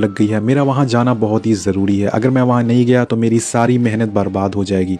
लग गई है, मेरा वहाँ जाना बहुत ही ज़रूरी है, अगर मैं वहाँ नहीं गया तो मेरी सारी मेहनत बर्बाद हो जाएगी।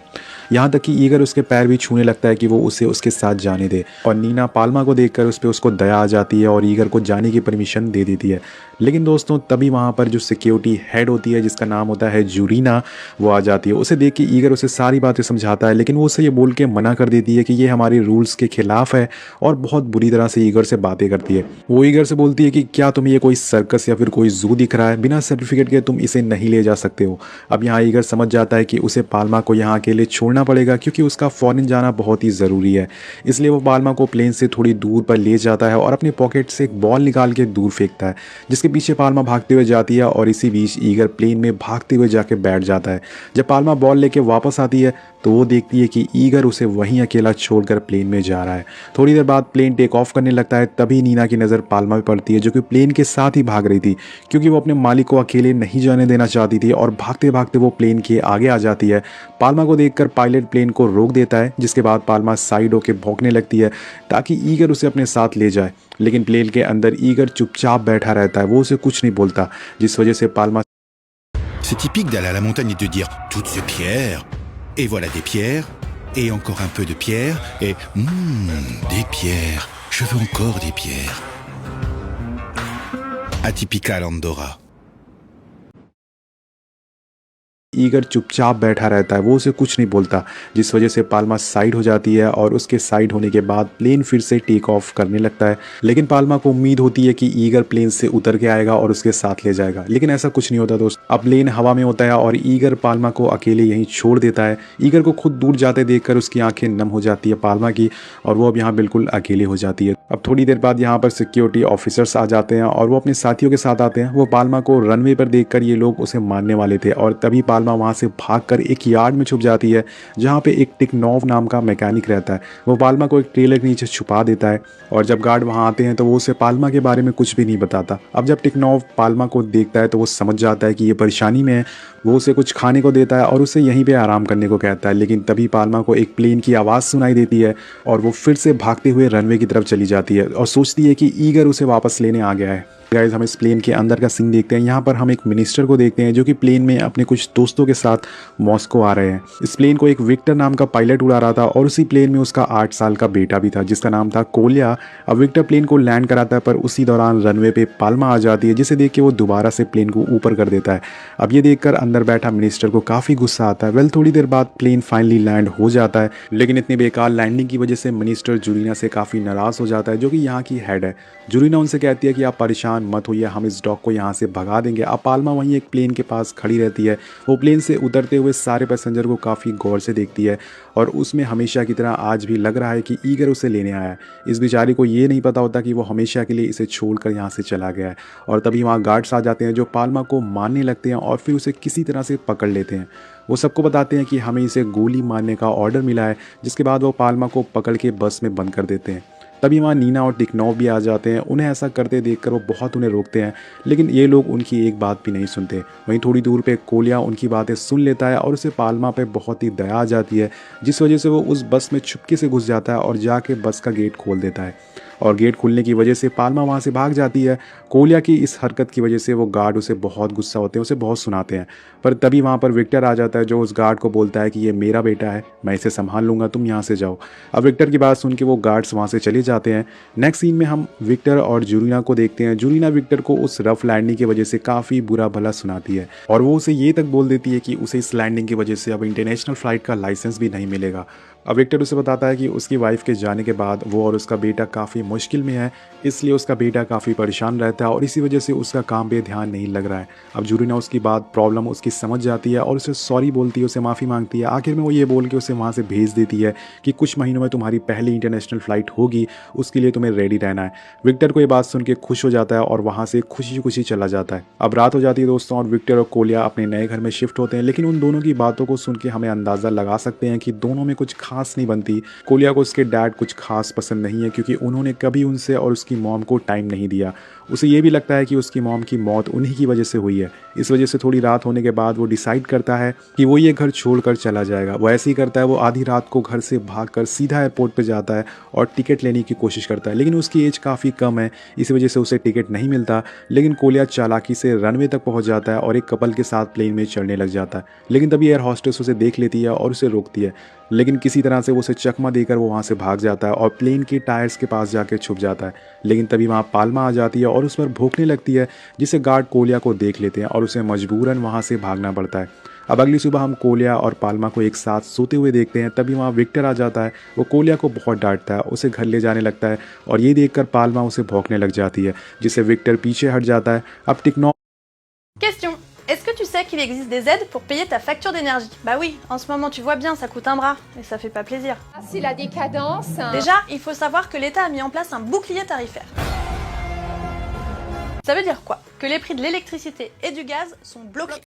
यहाँ तक कि ईगर उसके पैर भी छूने लगता है कि वो उसे उसके साथ जाने दे, और नीना पाल्मा को देखकर उस पर उसको दया आ जाती है और ईगर को जाने की परमिशन दे देती है। लेकिन दोस्तों तभी वहाँ पर जो सिक्योरिटी हेड होती है जिसका नाम होता है जूरीना, वो आ जाती है। उसे देख के ईगर उसे सारी बातें समझाता है, लेकिन वो उसे ये बोल के मना कर देती है कि ये हमारे रूल्स के खिलाफ है, और बहुत बुरी तरह से ईगर से बातें करती है। वो ईगर से बोलती है कि क्या तुम्हें ये कोई सर्कस या फिर कोई जू दिख रहा है, बिना सर्टिफिकेट के तुम इसे नहीं ले जा सकते हो। अब यहाँ ईगर समझ जाता है कि उसे पाल्मा को यहाँ अकेले छोड़ना पड़ेगा, क्योंकि उसका फॉरेन जाना बहुत ही ज़रूरी है। इसलिए वो पाल्मा को प्लेन से थोड़ी दूर पर ले जाता है और अपने पॉकेट से एक बॉल निकाल के दूर फेंकता है, जिसके पीछे पाल्मा भागते हुए जाती है, और इसी बीच ईगर प्लेन में भागते हुए जाके बैठ जाता है। जब पाल्मा बॉल लेके वापस आती है तो वो देखती है कि ईगर उसे वहीं अकेला छोड़कर प्लेन में जा रहा है। थोड़ी देर बाद प्लेन टेक ऑफ करने लगता है, तभी नीना की नज़र पाल्मा पे पड़ती है, जो कि प्लेन के साथ ही भाग रही थी, क्योंकि वो अपने मालिक को अकेले नहीं जाने देना चाहती थी, और भागते भागते वो प्लेन के आगे आ जाती है। पाल्मा को देखकर पायलट प्लेन को रोक देता है, जिसके बाद पाल्मा साइड होकर भौंकने लगती है ताकि ईगर उसे अपने साथ ले जाए। लेकिन प्लेन के अंदर ईगर चुपचाप बैठा रहता है, वो उसे कुछ नहीं बोलता, जिस वजह से Palma C'est typique d'aller à la montagne et de dire toutes ces pierres, et voilà des pierres, et encore un peu de pierres, et des pierres, je veux encore des pierres. Atypical Andorra. Eager चुपचाप बैठा रहता है, वो उसे कुछ नहीं बोलता, जिस वजह से पाल्मा साइड हो जाती है, और उसके साइड होने के बाद प्लेन फिर से टेक ऑफ करने लगता है। लेकिन पाल्मा को उम्मीद होती है कि ईगर प्लेन से उतर के आएगा और उसके साथ ले जाएगा, लेकिन ऐसा कुछ नहीं होता दोस्त। अब प्लेन हवा में होता है और ईगर पाल्मा को अकेले यहीं छोड़ देता है। ईगर को खुद दूर जाते देखकर उसकी आंखें नम हो जाती है पाल्मा की, और वो अब यहाँ बिल्कुल अकेले हो जाती है। अब थोड़ी देर बाद यहाँ पर सिक्योरिटी ऑफिसर्स आ जाते हैं और वो अपने साथियों के साथ आते हैं। वो पाल्मा को रनवे पर देखकर ये लोग उसे मारने वाले थे, और तभी पाल्मा वहाँ से भागकर एक यार्ड में छुप जाती है, जहाँ पे एक टिकनॉव नाम का मैकेनिक रहता है। वो पाल्मा को एक ट्रेलर के नीचे छुपा देता है, और जब गार्ड वहाँ आते हैं तो वो उसे पाल्मा के बारे में कुछ भी नहीं बताता। अब जब टिकनॉव पाल्मा को देखता है तो वो समझ जाता है कि ये परेशानी में है। वो उसे कुछ खाने को देता है और उसे यहीं पे आराम करने को कहता है, लेकिन तभी पाल्मा को एक प्लेन की आवाज़ सुनाई देती है, और वो फिर से भागते हुए रनवे की तरफ चली जाती है और सोचती है कि ईगर उसे वापस लेने आ गया है। गाइस, हम इस प्लेन के अंदर का सीन देखते हैं। यहाँ पर हम एक मिनिस्टर को देखते हैं जो कि प्लेन में अपने कुछ दोस्तों के साथ मॉस्को आ रहे हैं। इस प्लेन को एक विक्टर नाम का पायलट उड़ा रहा था, और उसी प्लेन में उसका 8 साल का बेटा भी था जिसका नाम था कोलिया। अब विक्टर प्लेन को लैंड कराता है, पर उसी दौरान रनवे पे पाल्मा आ जाती है, जिसे देख के वो दोबारा से प्लेन को ऊपर कर देता है। अब ये देखकर अंदर बैठा मिनिस्टर को काफ़ी गुस्सा आता है। थोड़ी देर बाद प्लेन फाइनली लैंड हो जाता है, लेकिन इतनी बेकार लैंडिंग की वजह से मिनिस्टर जूरीना से काफ़ी नाराज़ हो जाता है, जो कि यहाँ की हेड है। जूरीना उनसे कहती है कि आप परेशान मत होइए, हम इस डॉग को यहाँ से भगा देंगे। अब पाल्मा वहीं एक प्लेन के पास खड़ी रहती है। वो प्लेन से उतरते हुए सारे पैसेंजर को काफ़ी गौर से देखती है, और उसमें हमेशा की तरह आज भी लग रहा है कि ईगर उसे लेने आया है। इस बेचारी को ये नहीं पता होता कि वो हमेशा के लिए इसे छोड़कर यहाँ से चला गया है। और तभी वहाँ गार्ड्स आ जाते हैं जो पाल्मा को मारने लगते हैं और फिर उसे किसी तरह से पकड़ लेते हैं। वो सबको बताते हैं कि हमें इसे गोली मारने का ऑर्डर मिला है, जिसके बाद वो पाल्मा को पकड़ के बस में बंद कर देते हैं। तभी वहाँ नीना और टिकनॉव भी आ जाते हैं। उन्हें ऐसा करते देखकर वो बहुत उन्हें रोकते हैं, लेकिन ये लोग उनकी एक बात भी नहीं सुनते। वहीं थोड़ी दूर पे कोलिया उनकी बातें सुन लेता है, और उसे पाल्मा पे बहुत ही दया आ जाती है, जिस वजह से वो उस बस में चुपके से घुस जाता है और जाके बस का गेट खोल देता है। और गेट खुलने की वजह से पाल्मा वहाँ से भाग जाती है। कोलिया की इस हरकत की वजह से वो गार्ड उसे बहुत गुस्सा होते हैं, उसे बहुत सुनाते हैं। पर तभी वहाँ पर विक्टर आ जाता है, जो उस गार्ड को बोलता है कि ये मेरा बेटा है, मैं इसे संभाल लूँगा, तुम यहाँ से जाओ। अब विक्टर की बात सुन के वो गार्ड्स वहाँ से चले जाते हैं। नेक्स्ट सीन में हम विक्टर और जूरीना को देखते हैं। जूरीना विक्टर को उस रफ लैंडिंग की वजह से काफ़ी बुरा भला सुनाती है, और वो उसे ये तक बोल देती है कि उसे इस लैंडिंग की वजह से अब इंटरनेशनल फ़्लाइट का लाइसेंस भी नहीं मिलेगा। अब विक्टर उसे बताता है कि उसकी वाइफ के जाने के बाद वो और उसका बेटा काफ़ी मुश्किल में है, इसलिए उसका बेटा काफ़ी परेशान रहता है, और इसी वजह से उसका काम पे ध्यान नहीं लग रहा है। अब जूरीना उसकी बात प्रॉब्लम उसकी समझ जाती है और उसे सॉरी बोलती है, उसे माफ़ी मांगती है। आखिर में वो ये बोल के उसे वहाँ से भेज देती है कि कुछ महीनों में तुम्हारी पहली इंटरनेशनल फ़्लाइट होगी, उसके लिए तुम्हें रेडी रहना है। विक्टर को ये बात सुन के खुश हो जाता है और वहाँ से खुशी खुशी चला जाता है। अब रात हो जाती है दोस्तों, और विक्टर और कोलिया अपने नए घर में शिफ्ट होते हैं, लेकिन उन दोनों की बातों को सुन के हमें अंदाज़ा लगा सकते हैं कि दोनों में कुछ खास नहीं बनती। कोलिया को उसके डैड कुछ खास पसंद नहीं है, क्योंकि उन्होंने कभी उनसे और उसकी मॉम को टाइम नहीं दिया। उसे ये भी लगता है कि उसकी मॉम की मौत उन्हीं की वजह से हुई है। इस वजह से थोड़ी रात होने के बाद वो डिसाइड करता है कि वो ये घर छोड़कर चला जाएगा। वो ऐसे ही करता है, वो आधी रात को घर से भागकर सीधा एयरपोर्ट पे जाता है और टिकट लेने की कोशिश करता है, लेकिन उसकी एज काफ़ी कम है, इस वजह से उसे टिकट नहीं मिलता। लेकिन कोलिया चालाकी से रनवे तक पहुंच जाता है और एक कपल के साथ प्लेन में चढ़ने लग जाता है। लेकिन तभी एयर हॉस्टेस उसे देख लेती है और उसे रोकती है, लेकिन किसी तरह से वो उसे चकमा देकर वो वहाँ से भाग जाता है और प्लेन के टायर्स के पास जाकर छुप जाता है। लेकिन तभी वहाँ पाल्मा आ जाती है और उस पर भौंकने लगती है, जिसे गार्ड कोलिया को देख लेते हैं और उसे मजबूरन वहाँ से भागना पड़ता है। अब अगली सुबह हम कोलिया और पाल्मा को एक साथ सोते हुए देखते हैं। तभी वहाँ विक्टर आ जाता है। वो कोलिया को बहुत डांटता है, उसे घर ले जाने लगता है और ये देखकर पाल्मा उसे भौंकने लग जाती है, जिससे विक्टर पीछे हट जाता है। अब टिक्नो Question. Est-ce que tu sais qu'il existe des aides pour payer ta facture d'énergie? Bah oui, en ce moment tu vois bien, ça coûte un bras et ça fait pas plaisir. Ah, c'est la décadence. Déjà, il faut savoir que l'État a mis en place un bouclier tarifaire. Ça veut dire quoi? Que les prix de l'électricité et du gaz sont bloqués.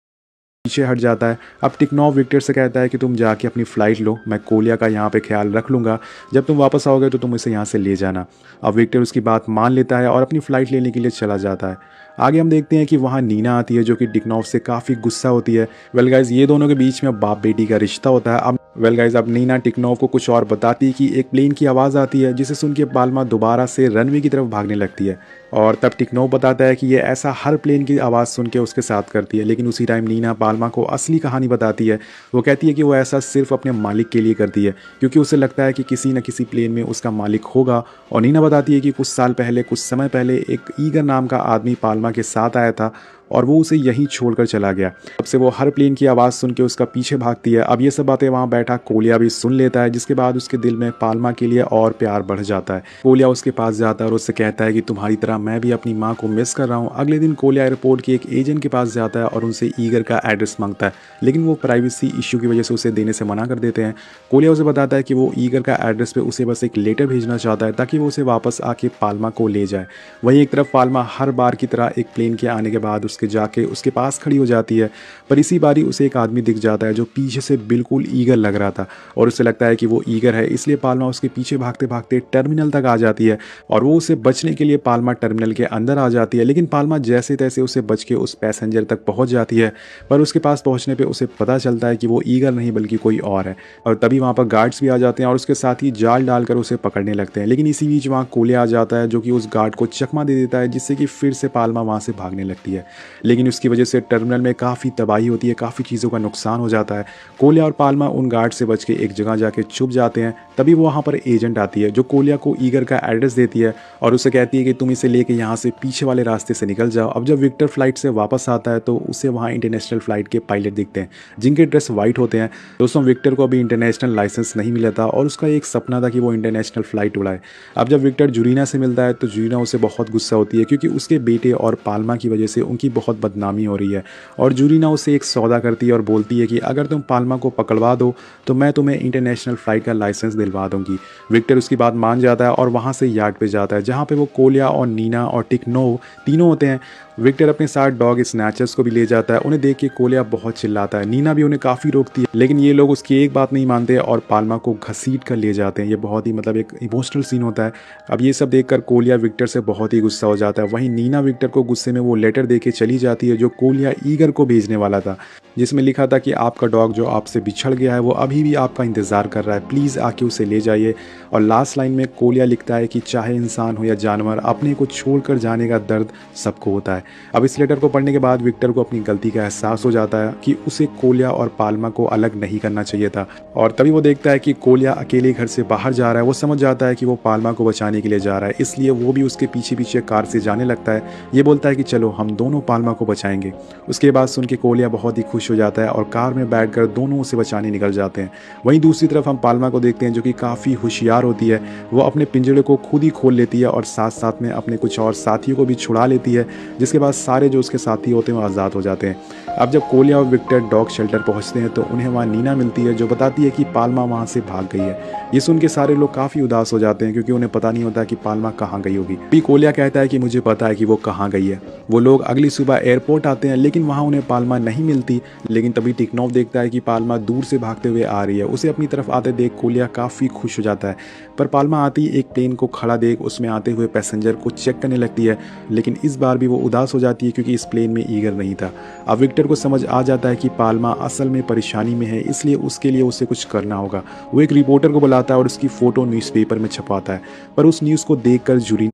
पीछे हट जाता है। अब टिक्नॉव Victor से कहता है कि तुम जाके अपनी फ़्लाइट लो, मैं कोलिया का यहाँ पे ख्याल रख लूँगा, जब तुम वापस आओगे तो तुम इसे यहाँ से ले जाना। अब विक्टर उसकी बात मान लेता है और अपनी फ़्लाइट लेने के लिए चला जाता है। आगे हम देखते हैं कि वहाँ नीना आती है, जो कि टिक्नॉव से काफ़ी गुस्सा होती है। वेल गाइस, ये दोनों के बीच में बाप बेटी का रिश्ता होता है। अब नीना टिक्नॉव को कुछ और बताती है कि एक प्लेन की आवाज़ आती है, जिसे सुन के पाल्मा दोबारा से रनवे की तरफ भागने लगती है। और तब टिक्नॉव बताता है कि ये ऐसा हर प्लेन की आवाज़ सुन के उसके साथ करती है। लेकिन उसी टाइम नीना पाल्मा को असली कहानी बताती है। वो कहती है कि वो ऐसा सिर्फ अपने मालिक के लिए करती है, क्योंकि उसे लगता है कि किसी न किसी प्लेन में उसका मालिक होगा। और नीना बताती है कि कुछ समय पहले एक ईगर नाम का आदमी पाल्मा के साथ आया था और वो उसे यहीं छोड़कर चला गया। तब से वो हर प्लेन की आवाज़ सुन के उसका पीछे भागती है। अब ये सब बातें वहाँ बैठा कोलिया भी सुन लेता है, जिसके बाद उसके दिल में पाल्मा के लिए और प्यार बढ़ जाता है। कोलिया उसके पास जाता है और उससे कहता है कि तुम्हारी तरह मैं भी अपनी माँ को मिस कर रहा हूँ। अगले दिन कोलिया एयरपोर्ट के एक एजेंट के पास जाता है और उनसे ईगर का एड्रेस मांगता है, लेकिन वो प्राइवेसी इश्यू की वजह से उसे देने से मना कर देते हैं। कोलिया उसे बताता है कि वो ईगर का एड्रेस पे उसे बस एक लेटर भेजना चाहता है, ताकि वो उसे वापस आके पाल्मा को ले जाए। वहीं एक तरफ पाल्मा हर बार की तरह एक प्लेन के आने के बाद उसके पास खड़ी हो जाती है, पर इसी बारी उसे एक आदमी दिख जाता है जो पीछे से बिल्कुल ईगर लग रहा था और उसे लगता है कि वो ईगर है। इसलिए पाल्मा उसके पीछे भागते भागते टर्मिनल तक आ जाती है और वो उसे बचने के लिए पाल्मा टर्मिनल के अंदर आ जाती है। लेकिन पाल्मा जैसे तैसे उसे बच के उस पैसेंजर तक पहुंच जाती है, पर उसके पास पहुंचने पे उसे पता चलता है कि वो ईगर नहीं बल्कि कोई और है। और तभी वहाँ पर गार्ड्स भी आ जाते हैं और उसके साथ ही जाल डालकर उसे पकड़ने लगते हैं। लेकिन इसी बीच वहाँ कोलिया आ जाता है, जो कि उस गार्ड को चकमा दे देता है, जिससे कि फिर से पाल्मा वहाँ से भागने लगती है। लेकिन उसकी वजह से टर्मिनल में काफ़ी तबाही होती है, काफ़ी चीज़ों का नुकसान हो जाता है। कोलिया और पाल्मा उन गार्ड से बच के एक जगह जाके छुप जाते हैं। तभी वो वहाँ पर एजेंट आती है, जो कोलिया को ईगर का एड्रेस देती है और उसे कहती है कि तुम इसे लेके यहाँ से पीछे वाले रास्ते से निकल जाओ। अब जब विक्टर फ्लाइट से वापस आता है तो उसे वहाँ इंटरनेशनल फ़्लाइट के पायलट दिखते हैं, जिनके ड्रेस वाइट होते हैं। दोस्तों, विक्टर को अभी इंटरनेशनल लाइसेंस नहीं मिला था और उसका एक सपना था कि वो इंटरनेशनल फ़्लाइट उड़ाए। अब जब विक्टर जुरीना से मिलता है तो जुरीना उसे बहुत गुस्सा होती है, क्योंकि उसके बेटे और पाल्मा की वजह से उनकी बहुत बदनामी हो रही है। और जुरीना उसे एक सौदा करती है और बोलती है कि अगर तुम पाल्मा को पकड़वा दो तो मैं तुम्हें इंटरनेशनल फ़्लाइट का लाइसेंस दिलवा दूंगी। विक्टर उसकी बात मान जाता है और वहाँ से यार्ड पे जाता है, जहाँ पे वो कोलिया और नीना और टिक्नोव तीनों होते हैं। विक्टर अपने साथ डॉग स्नैचर्स को भी ले जाता है। उन्हें देख के कोलिया बहुत चिल्लाता है। नीना भी उन्हें काफ़ी रोकती है, लेकिन ये लोग उसकी एक बात नहीं मानते और पाल्मा को घसीट कर ले जाते हैं। ये बहुत ही एक इमोशनल सीन होता है। अब ये सब देखकर कोलिया विक्टर से बहुत ही गुस्सा हो जाता है। वहीं नीना विक्टर को गुस्से में वो लेटर दे के चली जाती है, जो कोलिया ईगर को भेजने वाला था, जिसमें लिखा था कि आपका डॉग जो आपसे बिछड़ गया है वो अभी भी आपका इंतज़ार कर रहा है, प्लीज़ आके उसे ले जाइए। और लास्ट लाइन में कोलिया लिखता है कि चाहे इंसान हो या जानवर, अपने को छोड़कर जाने का दर्द सबको होता है। अब इस लेटर को पढ़ने के बाद विक्टर को अपनी गलती का एहसास हो जाता है कि उसे कोलिया और पाल्मा को अलग नहीं करना चाहिए था। और तभी वो देखता है कि कोलिया अकेले घर से बाहर जा रहा है। वो समझ जाता है कि वो पाल्मा को बचाने के लिए जा रहा है, इसलिए वो भी उसके पीछे पीछे कार से जाने लगता है। ये बोलता है कि चलो हम दोनों पाल्मा को बचाएंगे। उसके बाद सुन के कोलिया बहुत ही खुश हो जाता है और कार में बैठकर दोनों उसे बचाने निकल जाते हैं। वहीं दूसरी तरफ हम पाल्मा को देखते हैं, जो कि काफ़ी होशियार होती है। वो अपने पिंजरे को खुद ही खोल लेती है और साथ साथ में अपने कुछ और साथियों को भी छुड़ा लेती है, जिसके जिसके बाद सारे जो उसके साथी होते हैं वो आज़ाद हो जाते हैं। अब जब कोलिया और विक्टर डॉग शेल्टर पहुंचते हैं तो उन्हें वहाँ नीना मिलती है जो बताती है कि पाल्मा वहाँ से भाग गई है। ये सुन के सारे लोग काफ़ी उदास हो जाते हैं क्योंकि उन्हें पता नहीं होता कि पाल्मा कहाँ गई होगी। भी कोलिया कहता है कि मुझे पता है कि वो कहाँ गई है। वो लोग अगली सुबह एयरपोर्ट आते हैं लेकिन वहाँ उन्हें पाल्मा नहीं मिलती। लेकिन तभी टिकनॉफ देखता है कि पाल्मा दूर से भागते हुए आ रही है। उसे अपनी तरफ आते देख कोलिया काफ़ी खुश हो जाता है, पर पाल्मा आती ही एक प्लेन को खड़ा देख उसमें आते हुए पैसेंजर को चेक करने लगती है। लेकिन इस बार भी वो उदास हो जाती है क्योंकि इस प्लेन में ईगर नहीं था। अब विक्टर को समझ आ जाता है कि पाल्मा असल में परेशानी में है, इसलिए उसके लिए उसे कुछ करना होगा। वो एक रिपोर्टर को बुलाता है और उसकी फ़ोटो न्यूज़पेपर में छपवाता है, पर उस न्यूज़ को देखकर jury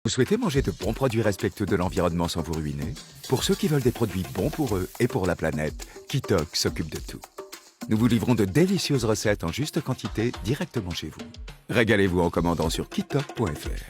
Vous souhaitez manger de bons produits respectueux de l'environnement sans vous ruiner? Pour ceux qui veulent des produits bons pour eux et pour la planète, Kitok s'occupe de tout. Nous vous livrons de délicieuses recettes en juste quantité directement chez vous. Régalez-vous en commandant sur kitok.fr.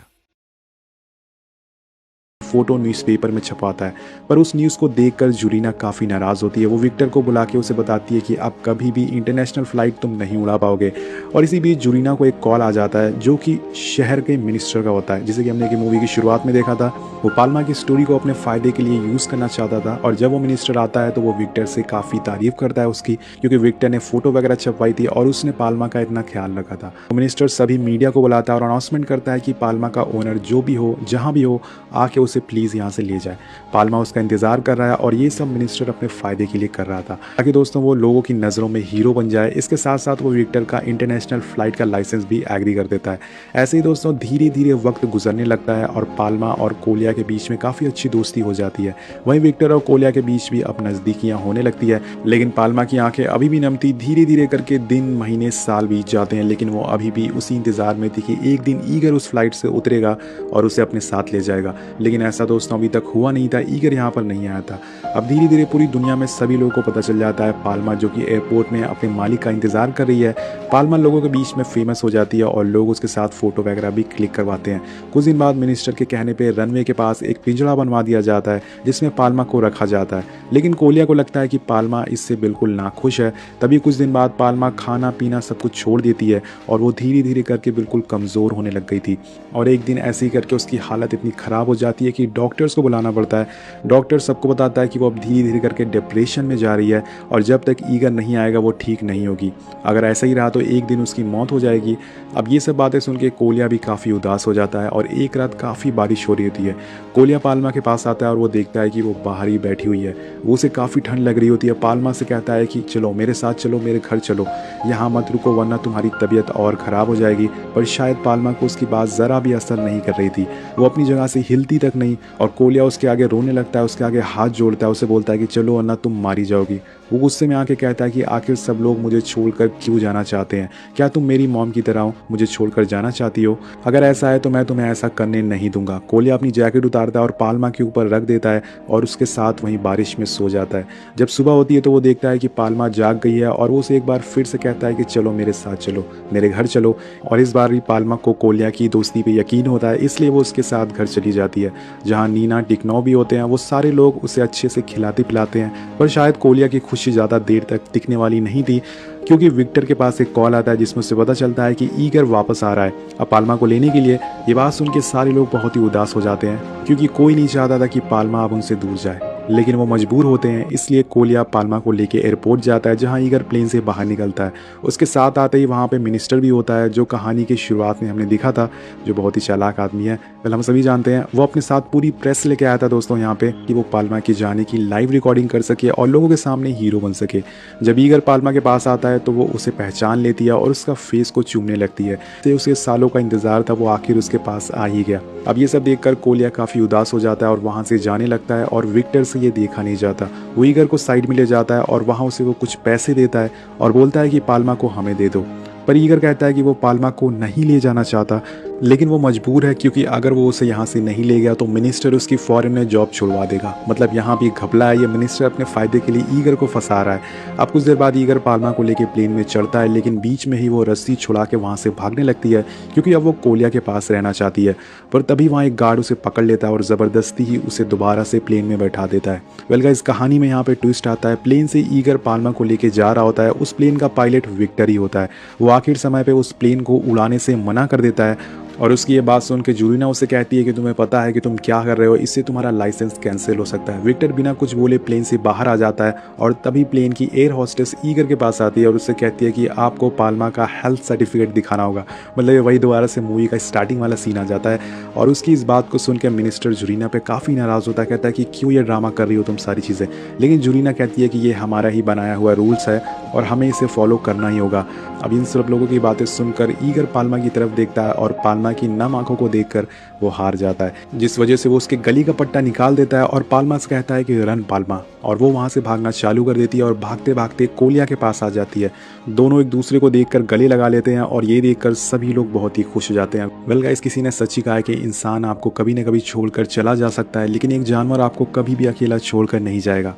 Photo newspaper में छपाता है, पर उस news को देखकर जुरीना काफ़ी नाराज़ होती है। वो विक्टर को बुला के उसे बताती है कि अब कभी भी इंटरनेशनल फ़्लाइट तुम नहीं उड़ा पाओगे। और इसी बीच जुरीना को एक कॉल आ जाता है जो कि शहर के मिनिस्टर का होता है, जिसे कि हमने कि मूवी की शुरुआत में देखा था। वो पाल्मा की स्टोरी को अपने फ़ायदे के लिए यूज़ करना चाहता था, और जब वो मिनिस्टर आता है तो वो विक्टर से काफ़ी तारीफ़ करता है उसकी, क्योंकि विक्टर ने फ़ोटो वगैरह छपवाई थी और उसने पाल्मा का इतना ख्याल रखा था। तो मिनिस्टर सभी मीडिया को बुलाता है और अनाउंसमेंट करता है कि पाल्मा का ओनर जो भी हो, जहाँ भी हो, आके उसे प्लीज़ यहाँ से ले जाए। पाल्मा उसका इंतजार कर रहा है और ये सब मिनिस्टर अपने फ़ायदे के लिए कर रहा था ताकि दोस्तों वो लोगों की नज़रों में हीरो बन जाए। इसके साथ साथ वो विक्टर का इंटरनेशनल फ़्लाइट का लाइसेंस भी एग्री कर देता है। ऐसे ही दोस्तों धीरे धीरे वक्त गुजरने लगता है और पाल्मा और कोलिया के बीच में काफ़ी अच्छी दोस्ती हो जाती है। वहीं विक्टर और कोलिया के बीच भी अब नज़दीकियाँ होने लगती है, लेकिन पाल्मा की आंखें अभी भी नम थी। धीरे धीरे करके दिन, महीने, साल बीत जाते हैं, लेकिन वो अभी भी उसी इंतज़ार में थी कि एक दिन ईगर उस फ्लाइट से उतरेगा और उसे अपने साथ ले जाएगा। लेकिन ऐसा दोस्तों अभी तक हुआ नहीं था, ईगर यहाँ पर नहीं आया था। अब धीरे धीरे पूरी दुनिया में सभी लोगों को पता चल जाता है पाल्मा जो कि एयरपोर्ट में अपने मालिक का इंतज़ार कर रही है। पाल्मा लोगों के बीच में फेमस हो जाती है और लोग उसके साथ फ़ोटो वगैरह भी क्लिक करवाते हैं। कुछ दिन बाद मिनिस्टर के कहने पर रनवे के पास एक पिंजड़ा बनवा दिया जाता है जिसमें पाल्मा को रखा जाता है, लेकिन कोलिया को लगता है कि पाल्मा इससे बिल्कुल नाखुश है। तभी कुछ दिन बाद पाल्मा खाना पीना सब कुछ छोड़ देती है और वो धीरे धीरे करके बिल्कुल कमज़ोर होने लग गई थी। और एक दिन ऐसे ही करके उसकी हालत इतनी ख़राब हो जाती है कि डॉक्टर्स को बुलाना पड़ता है। डॉक्टर सबको बताता है कि वो अब धीरे धीरे करके डिप्रेशन में जा रही है और जब तक ईगर नहीं आएगा वो ठीक नहीं होगी। अगर ऐसा ही रहा तो एक दिन उसकी मौत हो जाएगी। अब ये सब बातें सुन के कोलिया भी काफ़ी उदास हो जाता है और एक रात काफ़ी बारिश हो रही होती है। कोलिया पाल्मा के पास आता है और वो देखता है कि वो बाहर ही बैठी हुई है। वो उसे काफ़ी ठंड लग रही होती है। पाल्मा से कहता है कि चलो मेरे साथ चलो, मेरे घर चलो, यहाँ मत रुको वरना तुम्हारी तबीयत और ख़राब हो जाएगी। पर शायद पाल्मा को उसकी बात ज़रा भी असर नहीं कर रही थी। वो अपनी जगह से हिलती तक नहीं और कोलिया उसके आगे रोने लगता है, उसके आगे हाथ जोड़ता है, उसे बोलता है कि चलो वरना तुम मारी जाओगी। वो गुस्से में आके कहता है कि आखिर सब लोग मुझे छोड़कर क्यों जाना चाहते हैं? क्या तुम मेरी मॉम की तरह हो, मुझे छोड़कर जाना चाहती हो? अगर ऐसा है तो मैं तुम्हें ऐसा करने नहीं दूंगा। कोलिया अपनी जैकेट उतारता है और पाल्मा के ऊपर रख देता है और उसके साथ वहीं बारिश में सो जाता है। जब सुबह होती है तो वो देखता है कि पाल्मा जाग गई है और वो उसे एक बार फिर से कहता है कि चलो मेरे साथ चलो, मेरे घर चलो। और इस बार भी पाल्मा को कोलिया की दोस्ती पे यकीन होता है, इसलिए वो उसके साथ घर चली जाती है जहाँ नीना, टिकनॉफ भी होते हैं। वो सारे लोग उसे अच्छे से खिलाते पिलाते हैं, पर शायद कोलिया की खुशी ज़्यादा देर तक टिकने वाली नहीं थी क्योंकि विक्टर के पास एक कॉल आता है जिसमें उसे पता चलता है कि ईगर वापस आ रहा है अब पाल्मा को लेने के लिए। ये बात सुन के सारे लोग बहुत ही उदास हो जाते हैं क्योंकि कोई नहीं चाहता था कि पाल्मा अब उनसे दूर जाए, लेकिन वो मजबूर होते हैं। इसलिए कोलिया पाल्मा को लेके एयरपोर्ट जाता है जहां ईगर प्लेन से बाहर निकलता है। उसके साथ आते ही वहां पे मिनिस्टर भी होता है जो कहानी की शुरुआत में हमने देखा था, जो बहुत ही चालाक आदमी है। वेल हम सभी जानते हैं वो अपने साथ पूरी प्रेस लेके आया था दोस्तों यहाँ पे कि वो पाल्मा की जाने की लाइव रिकॉर्डिंग कर सके और लोगों के सामने हीरो बन सके। जब ईगर पाल्मा के पास आता है तो वो उसे पहचान लेती है और उसका फेस को चूमने लगती है। तो उसे सालों का इंतजार था, वो आखिर उसके पास आ ही गया। अब ये सब देखकर कोलिया काफ़ी उदास हो जाता है और वहाँ से जाने लगता है और विक्टर से ये देखा नहीं जाता। वो ईगर को साइड में ले जाता है और वहाँ उसे वो कुछ पैसे देता है और बोलता है कि पाल्मा को हमें दे दो। पर ईगर कहता है कि वो पाल्मा को नहीं ले जाना चाहता, लेकिन वो मजबूर है क्योंकि अगर वो उसे यहाँ से नहीं ले गया तो मिनिस्टर उसकी फॉरेन में जॉब छुड़वा देगा। मतलब यहाँ भी घपला है, ये मिनिस्टर अपने फ़ायदे के लिए ईगर को फंसा रहा है। अब कुछ देर बाद ईगर पाल्मा को लेके प्लेन में चढ़ता है, लेकिन बीच में ही वो रस्सी छुड़ा के वहाँ से भागने लगती है क्योंकि अब वो कोलिया के पास रहना चाहती है। पर तभी वहाँ एक गार्ड उसे पकड़ लेता है और ज़बरदस्ती ही उसे दोबारा से प्लेन में बैठा देता है। वेल गाइस, कहानी में यहाँ पे ट्विस्ट आता है। प्लेन से ईगर पाल्मा को लेके जा रहा होता है, उस प्लेन का पायलट विक्टर ही होता है। वो आखिर समय पे उस प्लेन को उड़ाने से मना कर देता है और उसकी ये बात सुन के जूलिना उसे कहती है कि तुम्हें पता है कि तुम क्या कर रहे हो, इससे तुम्हारा लाइसेंस कैंसिल हो सकता है। विक्टर बिना कुछ बोले प्लेन से बाहर आ जाता है और तभी प्लेन की एयर होस्टेस ईगर के पास आती है और उससे कहती है कि आपको पाल्मा का हेल्थ सर्टिफिकेट दिखाना होगा। मतलब ये वही दोबारा से मूवी का स्टार्टिंग वाला सीन आ जाता है और उसकी इस बात को सुनकर मिनिस्टर जूलिना पे काफ़ी नाराज़ होता है, कहता है कि क्यों ये ड्रामा कर रही हो तुम सारी चीज़ें। लेकिन जूलिना कहती है कि ये हमारा ही बनाया हुआ रूल्स है और हमें इसे फॉलो करना ही होगा। अब इन सब लोगों की बातें सुनकर ईगर पाल्मा की तरफ देखता है और पाल्मा की नम आंखों को देखकर वो हार जाता है, जिस वजह से वो उसके गली का पट्टा निकाल देता है और पाल्मा से कहता है कि रन पाल्मा, और वो वहाँ से भागना चालू कर देती है और भागते भागते कोलिया के पास आ जाती है। दोनों एक दूसरे को देखकर गले लगा लेते हैं और ये देखकर सभी लोग बहुत ही खुश हो जाते हैं। वेल गाइस, किसी ने सच ही कहा है कि इंसान आपको कभी न कभी छोड़कर चला जा सकता है, लेकिन एक जानवर आपको कभी भी अकेला छोड़कर नहीं जाएगा।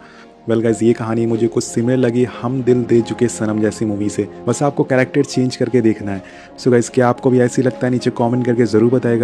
वेल गाइस, ये कहानी मुझे कुछ सिमिलर लगी हम दिल दे चुके सनम जैसी मूवी से। बस आपको कैरेक्टर चेंज करके देखना है। सो गाइस, क्या आपको भी ऐसी लगता है? नीचे कमेंट करके ज़रूर बताएगा।